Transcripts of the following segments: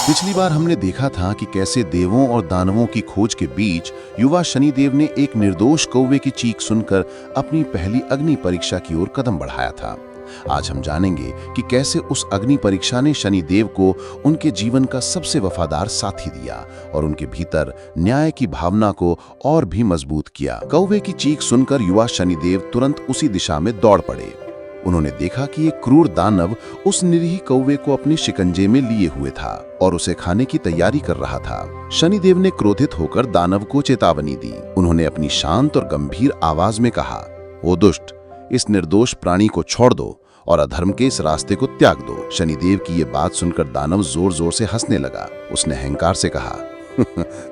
पिछली बार हमने देखा था कि कैसे देवों और दानवों की खोज के बीच युवा शनिदेव ने एक निर्दोष कौवे की चीख सुनकर अपनी पहली अग्नि परीक्षा की ओर कदम बढ़ाया था। आज हम जानेंगे कि कैसे उस अग्नि परीक्षा ने शनिदेव को उनके जीवन का सबसे वफादार साथी दिया और उनके भीतर न्याय की भावना को और भी मजबूत किया। कौवे की चीख सुनकर युवा शनिदेव तुरंत उसी दिशा में दौड़ पड़े। उन्होंने देखा कि एक क्रूर दानव उस निरीह कौवे को अपने शिकंजे में लिए हुए था और उसे खाने की तैयारी कर रहा था। शनिदेव ने क्रोधित होकर दानव को चेतावनी दी। उन्होंने अपनी शांत और गंभीर आवाज में कहा, ओ दुष्ट, इस निर्दोष प्राणी को छोड़ दो और अधर्म के इस रास्ते को त्याग दो। शनिदेव की ये बात सुनकर दानव जोर जोर से हंसने लगा। उसने अहंकार से कहा,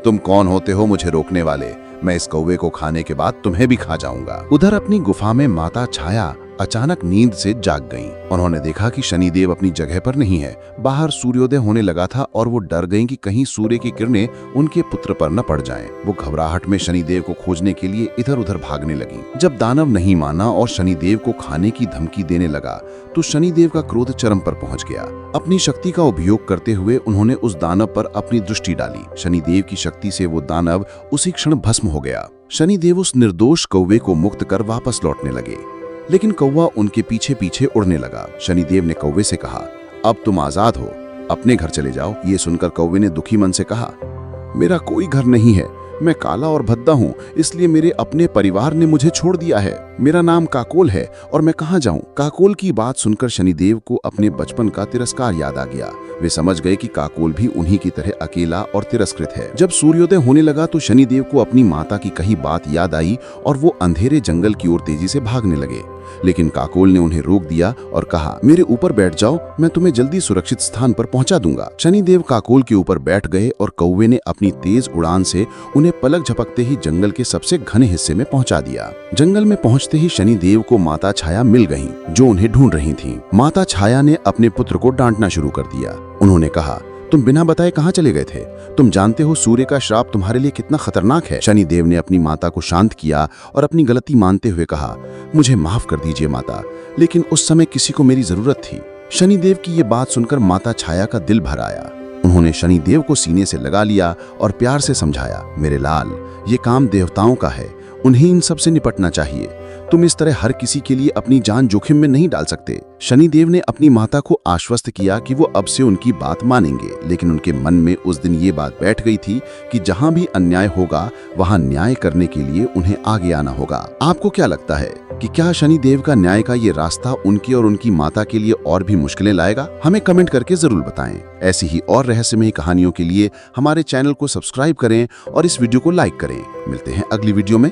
तुम कौन होते हो मुझे रोकने वाले? मैं इस कौवे को खाने के बाद तुम्हें भी खा जाऊंगा। उधर अपनी गुफा में माता छाया अचानक नींद से जाग गईं। उन्होंने देखा कि शनिदेव अपनी जगह पर नहीं है। बाहर सूर्योदय होने लगा था और वो डर गईं कि कहीं सूर्य की किरणें उनके पुत्र पर न पड़ जाएं। वो घबराहट में शनिदेव को खोजने के लिए इधर उधर भागने लगीं। जब दानव नहीं माना और शनिदेव को खाने की धमकी देने लगा तो शनिदेव का क्रोध चरम पर पहुंच गया। अपनी शक्ति का उपयोग करते हुए उन्होंने उस दानव पर अपनी दृष्टि डाली। शनिदेव की शक्ति से वो दानव उसी क्षण भस्म हो गया। शनिदेव उस निर्दोष कौवे को मुक्त कर वापस लौटने लगे, लेकिन कौवा उनके पीछे पीछे उड़ने लगा। शनिदेव ने कौवे से कहा, अब तुम आजाद हो, अपने घर चले जाओ। ये सुनकर कौवे ने दुखी मन से कहा, मेरा कोई घर नहीं है, मैं काला और भद्दा हूँ, इसलिए मेरे अपने परिवार ने मुझे छोड़ दिया है। मेरा नाम काकोल है और मैं कहाँ जाऊँ? काकोल की बात सुनकर शनिदेव को अपने बचपन का तिरस्कार याद आ गया। वे समझ गए कि काकोल भी उन्हीं की तरह अकेला और तिरस्कृत है। जब सूर्योदय होने लगा तो शनिदेव को अपनी माता की कही बात याद आई और वो अंधेरे जंगल की ओर तेजी से भागने लगे। लेकिन काकोल ने उन्हें रोक दिया और कहा, मेरे ऊपर बैठ जाओ, मैं तुम्हें जल्दी सुरक्षित स्थान पर पहुंचा दूंगा। शनिदेव काकोल के ऊपर बैठ गए और कौवे ने अपनी तेज उड़ान से उन्हें पलक झपकते ही जंगल के सबसे घने हिस्से में पहुंचा दिया। जंगल में पहुंचते ही शनिदेव को माता छाया मिल गईं, जो उन्हें ढूंढ रही थीं। माता छाया ने अपने पुत्र को डांटना शुरू कर दिया। उन्होंने कहा, तुम बिना बताए कहाँ चले गए थे? तुम जानते हो सूर्य का श्राप तुम्हारे लिए कितना खतरनाक है। शनिदेव ने अपनी माता को शांत किया और अपनी गलती मानते हुए कहा, मुझे माफ कर दीजिए माता, लेकिन उस समय किसी को मेरी जरूरत थी। शनिदेव की ये बात सुनकर माता छाया का दिल भर आया। उन्होंने शनिदेव को सीने से लगा लिया और प्यार से समझाया, मेरे लाल, ये काम देवताओं का है, उन्हें इन सब से निपटना चाहिए। तुम इस तरह हर किसी के लिए अपनी जान जोखिम में नहीं डाल सकते। शनिदेव ने अपनी माता को आश्वस्त किया कि वो अब से उनकी बात मानेंगे, लेकिन उनके मन में उस दिन ये बात बैठ गई थी कि जहां भी अन्याय होगा वहां न्याय करने के लिए उन्हें आगे आना होगा। आपको क्या लगता है कि क्या शनिदेव का न्याय का ये रास्ता उनकी और उनकी माता के लिए और भी मुश्किलें लाएगा? हमें कमेंट करके जरूर बताएं। ऐसी ही और रहस्यमयी कहानियों के लिए हमारे चैनल को सब्सक्राइब करें और इस वीडियो को लाइक करें। मिलते हैं अगली वीडियो में।